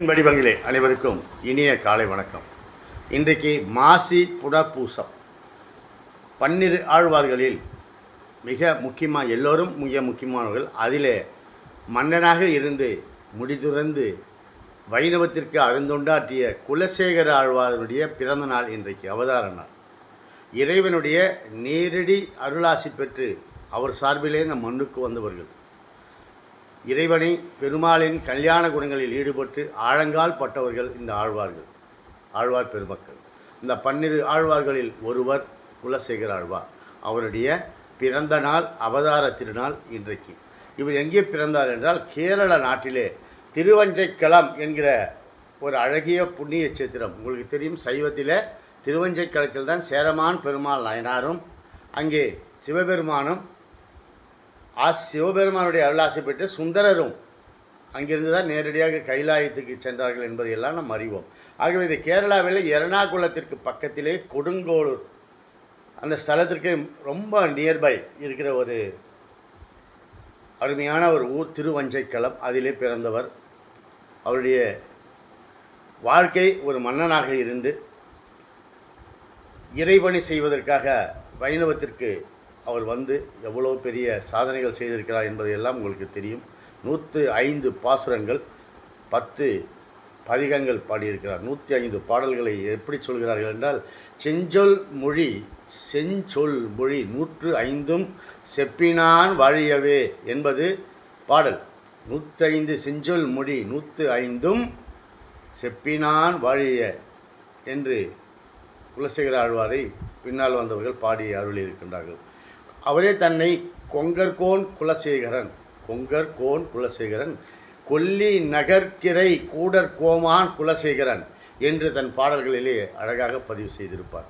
வடிவங்களே அனைவருக்கும் இனிய காலை வணக்கம். இன்றைக்கு மாசி புனர்பூசம். 12 ஆழ்வார்களில் மிக முக்கியமாக எல்லோரும் மிக முக்கியமானவர்கள். அதிலே மன்னனாக இருந்து முடிதுறந்து வைணவத்திற்கு அருந்தொண்டாற்றிய குலசேகர ஆழ்வாருடைய பிறந்த நாள் இன்றைக்கு, அவதார நாள். இறைவனுடைய நேரடி அருளாசி பெற்று அவர் சார்பிலே இந்த மண்ணுக்கு வந்தவர்கள். இறைவனை பெருமாளின் கல்யாண குணங்களில் ஈடுபட்டு ஆழங்கால் பட்டவர்கள் இந்த ஆழ்வார் பெருமக்கள். இந்த 12 ஆழ்வார்களில் ஒருவர் குலசேகர ஆழ்வார். அவருடைய பிறந்த நாள், அவதார திருநாள் இன்றைக்கு. இவர் எங்கே பிறந்தார் என்றால், கேரள நாட்டிலே திருவஞ்சைக்களம் என்கிற ஒரு அழகிய புண்ணிய சேத்திரம். உங்களுக்கு தெரியும், சைவத்தில் திருவஞ்சைக்களத்தில் தான் சேரமான் பெருமாள் நாயனாரும் அங்கே சிவபெருமானும் சிவபெருமானுடைய அருளாசி பெற்று சுந்தரரும் அங்கிருந்து தான் நேரடியாக கைலாயத்துக்கு சென்றார்கள் என்பதையெல்லாம் நாம் அறிவோம். ஆகவே இது கேரளாவில் எர்ணாகுளத்திற்கு பக்கத்திலே கொடுங்கோளூர் அந்த ஸ்தலத்திற்கு ரொம்ப நியர்பை இருக்கிற ஒரு அருமையான ஒரு ஊர் திருவஞ்சைக்களம். அதிலே பிறந்தவர். அவருடைய வாழ்க்கை ஒரு மன்னனாக இருந்து இறைபணி செய்வதற்காக வைணவத்திற்கு அவர் வந்து எவ்வளோ பெரிய சாதனைகள் செய்திருக்கிறார் என்பதையெல்லாம் உங்களுக்கு தெரியும். 105 பாசுரங்கள், 10 பதிகங்கள் பாடியிருக்கிறார். 105 பாடல்களை எப்படி சொல்கிறார்கள் என்றால், செஞ்சொல் மொழி 105 செப்பினான் வாழியவே என்பது பாடல். 105 செஞ்சொல் மொழி 105 செப்பினான் வாழிய என்று குலசேகர ஆழ்வாரை பின்னால் வந்தவர்கள் பாடி அருளியிருக்கின்றார்கள். அவரே தன்னை கொங்கர்கோன் குலசேகரன் கொல்லி நகர்கிரை கூடற்கோமான் குலசேகரன் என்று தன் பாடல்களிலே அழகாக பதிவு செய்திருப்பார்.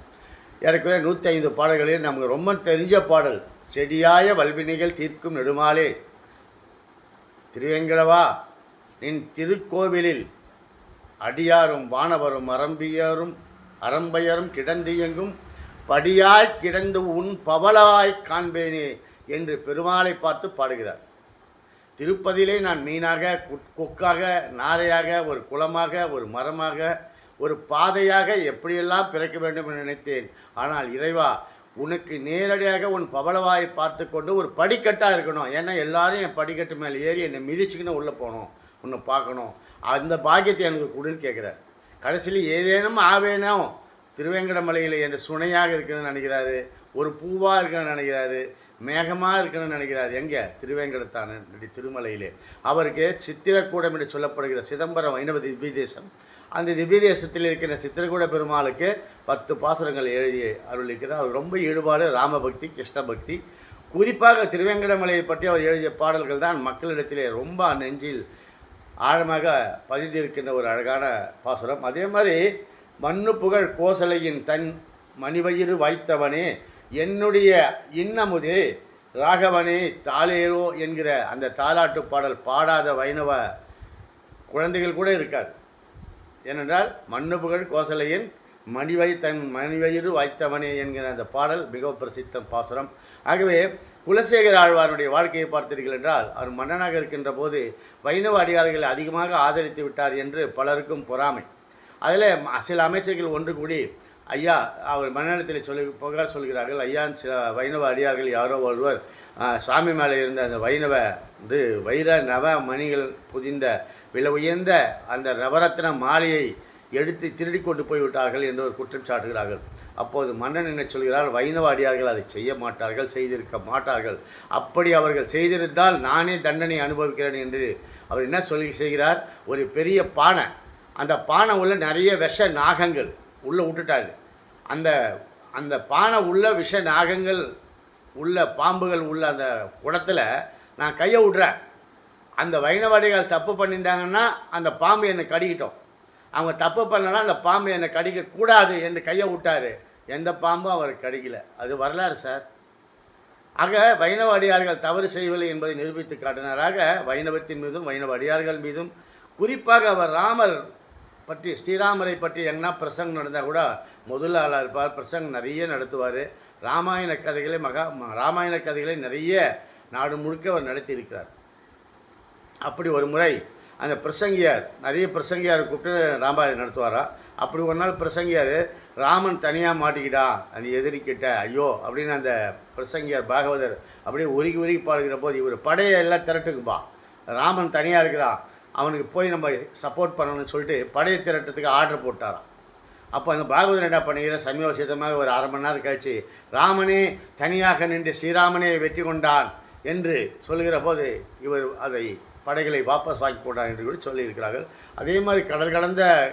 ஏறக்குறைய 105 பாடல்களில் நமக்கு ரொம்ப தெரிஞ்ச பாடல், செடியாய வல்வினைகள் தீர்க்கும் நெடுமாலே திருவேங்கடவா நின் திருக்கோவிலில் அடியாரும் வானவரும் அரம்பையரும் கிடந்தியங்கும் படியாய் கிடந்து உன் பவளாய் காண்பேனே என்று பெருமாளை பார்த்து பாடுகிறார். திருப்பதியிலே நான் மீனாக, கொக்காக, நாரையாக, ஒரு குளமாக, ஒரு மரமாக, ஒரு பாதையாக எப்படியெல்லாம் பிறக்க வேண்டும் என்று நினைத்தேன். ஆனால் இறைவா, உனக்கு நேரடியாக உன் பவளவாயை பார்த்து கொண்டு ஒரு படிக்கட்டாக இருக்கணும். ஏன்னா எல்லாரும் என் படிக்கட்டு மேலே ஏறி என்னை மிதிச்சுக்கின்னு உள்ளே போகணும், உன்னை பார்க்கணும். அந்த பாக்கியத்தை எனக்கு கொடுன்னு கேட்குறார். கடைசியில் ஏதேனும் ஆவேனும் திருவேங்கடமலையில் என்ற சுனையாக இருக்குன்னு நினைக்கிறாரு, ஒரு பூவாக இருக்குன்னு நினைக்கிறாரு, மேகமாக இருக்குன்னு நினைக்கிறார். எங்கே? திருவேங்கடத்தான திருமலையிலே. அவருக்கு சித்திரக்கூடம் என்று சொல்லப்படுகிற சிதம்பரம் வைணவ திவ்ய தேசம். அந்த திவ்ய தேசத்தில் இருக்கிற சித்திரக்கூட பெருமாளுக்கு 10 பாசுரங்கள் எழுதி அருளிக்கிறார். அவர் ரொம்ப ஈடுபாடு ராமபக்தி, கிருஷ்ண பக்தி. குறிப்பாக திருவேங்கடமலையை பற்றி அவர் எழுதிய பாடல்கள் தான் மக்களிடத்திலே ரொம்ப நெஞ்சில் ஆழமாக பதிந்திருக்கின்ற ஒரு அழகான பாசுரம். அதே மாதிரி, மண்ணு புகழ் கோசலையின் தன் மணிவயிறு வாய்த்தவனே என்னுடைய இன்னமுதே ராகவனே தாளேரோ என்கிற அந்த தாலாட்டு பாடல் பாடாத வைணவ குழந்தைகள் கூட இருக்காது. ஏனென்றால் மண்ணு புகழ் கோசலையின் தன் மணிவயிறு வாய்த்தவனே என்கிற அந்த பாடல் மிகவும் பிரசித்த பாசுரம். ஆகவே குலசேகர ஆழ்வாருடைய வாழ்க்கையை பார்த்தீர்கள் என்றால், அவர் மன்னனாக இருக்கின்ற போது வைணவ அடியார்களை அதிகமாக ஆதரித்து விட்டார் என்று பலருக்கும் பொறாமை. அதில் சில அமைச்சர்கள் ஒன்று கூடி, ஐயா, அவர் மன்னனத்தில் புகார் சொல்கிறார்கள். ஐயா, சில வைணவ அடியார்கள் யாரோ ஒருவர் சாமி மேலே இருந்த அந்த வைர நவ மணிகள் புதிந்த விலை உயர்ந்த அந்த நவரத்ன மாலையை எடுத்து திருடி கொண்டு போய்விட்டார்கள் என்று ஒரு குற்றம் சாட்டுகிறார்கள். அப்போது மன்னன் என்ன சொல்கிறார், வைணவ அடியார்கள் அதை செய்ய மாட்டார்கள், செய்திருக்க மாட்டார்கள். அப்படி அவர்கள் செய்திருந்தால் நானே தண்டனை அனுபவிக்கிறேன் என்று அவர் என்ன செய்கிறார், ஒரு பெரிய பானை, அந்த பானை உள்ள நிறைய விஷ நாகங்கள் உள்ளே விட்டுட்டாங்க. அந்த பானை உள்ள விஷ நாகங்கள் உள்ள பாம்புகள் உள்ள அந்த குடத்தில் நான் கையை விட்றேன். அந்த வைணவடிகள் தப்பு பண்ணியிருந்தாங்கன்னா அந்த பாம்பு என்னை கடிக்கிட்டோம், அவங்க தப்பு பண்ணனா அந்த பாம்பு என்னை கடிக்கக்கூடாது என்று கையை விட்டார். எந்த பாம்பும் அவர் கடிக்கலை. அது வரலாறு சார். ஆக வைணவ அடியார்கள் தவறு செய்யவில்லை என்பதை நிரூபித்து காட்டினாராக வைணவத்தின் மீதும் வைணவ அடியார்கள் மீதும், குறிப்பாக அவர் ராமர் பற்றி, ஸ்ரீராமரை பற்றி என்ன பிரசங்கம் நடந்தால் கூட முதல் ஆளாக இருப்பார். பிரசங்கம் நிறைய நடத்துவார். ராமாயண கதைகளை நிறைய நாடு முழுக்க அவர் நடத்தியிருக்கிறார். அப்படி ஒரு முறை அந்த பிரசங்கியார் நிறைய பிரசங்கியார் கூப்பிட்டு ராமாயணம் நடத்துவாராம். அப்படி ஒரு நாள் பிரசங்கியார் ராமன் தனியாக மாட்டிக்கிட்டா அந்த எதிரிக்கிட்ட ஐயோ அப்படின்னு அந்த பிரசங்கியார் பாகவதர் அப்படியே உருகி உருகி பாடுகிற போது இவர் படையை எல்லாம் திரட்டுக்குப்பா, ராமன் தனியாக இருக்கிறான், அவனுக்கு போய் நம்ம சப்போர்ட் பண்ணணும்னு சொல்லிட்டு படையை திரட்டுறதுக்கு ஆர்டர் போட்டாராம். அப்போ அந்த பாகவதர் என்ன பண்ணுகிற சமயோசிதமாக ஒரு அரை மணி நேரம் கழித்து ராமனே தனியாக நின்று ஸ்ரீராமனே வெற்றி கொண்டான் என்று சொல்லுகிற போது இவர் அதை படைகளை வாபஸ் வாங்கி கொண்டார் என்று கூட சொல்லியிருக்கிறார்கள். அதே மாதிரி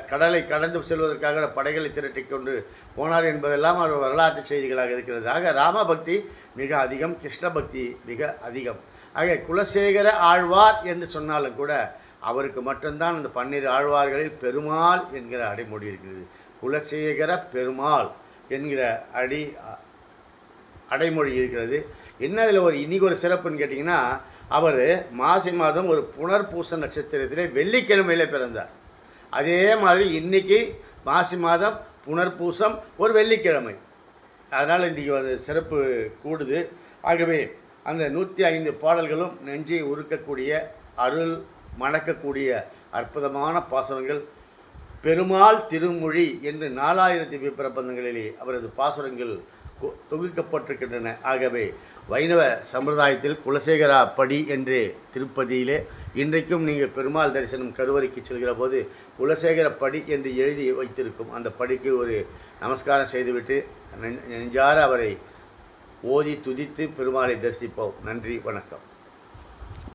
கடலை கடந்து செல்வதற்காக படைகளை திரட்டி கொண்டு போனார் என்பதெல்லாம் அவர் வரலாற்று செய்திகளாக இருக்கிறது. ஆக ராமபக்தி மிக அதிகம், கிருஷ்ண பக்தி மிக அதிகம். ஆக குலசேகர ஆழ்வார் என்று சொன்னாலும் கூட அவருக்கு மட்டும்தான் அந்த 12 ஆழ்வார்களில் பெருமாள் என்கிற அடைமொழி இருக்கிறது. குலசேகர பெருமாள் என்கிற அடைமொழி இருக்கிறது. என்ன அதில் இன்றைக்கி ஒரு சிறப்புன்னு கேட்டிங்கன்னா, அவர் மாசி மாதம் ஒரு புனர்பூச நட்சத்திரத்திலே வெள்ளிக்கிழமையில் பிறந்தார். அதே மாதிரி இன்றைக்கி மாசி மாதம் புனர்பூசம் ஒரு வெள்ளிக்கிழமை, அதனால் இன்றைக்கி ஒரு சிறப்பு கூடுது. ஆகவே அந்த 105 பாடல்களும் நெஞ்சை உருக்கக்கூடிய அருள் மணக்கக்கூடிய அற்புதமான பாசுரங்கள். பெருமாள் திருமொழி என்று 4000 திவ்ய பிரபந்தங்களிலே அவரது பாசுரங்கள் தொகுக்கப்பட்டிருக்கின்றன. ஆகவே வைணவ சம்பிரதாயத்தில் குலசேகரா படி என்று திருப்பதியிலே இன்றைக்கும் நீங்கள் பெருமாள் தரிசனம் கருவறைக்கு செல்கிற போது குலசேகர படி என்று எழுதி வைத்திருக்கும் அந்த படிக்கு ஒரு நமஸ்காரம் செய்துவிட்டு நெஞ்சார அவரை ஓதி துதித்து பெருமாளை தரிசிப்போம். நன்றி, வணக்கம்.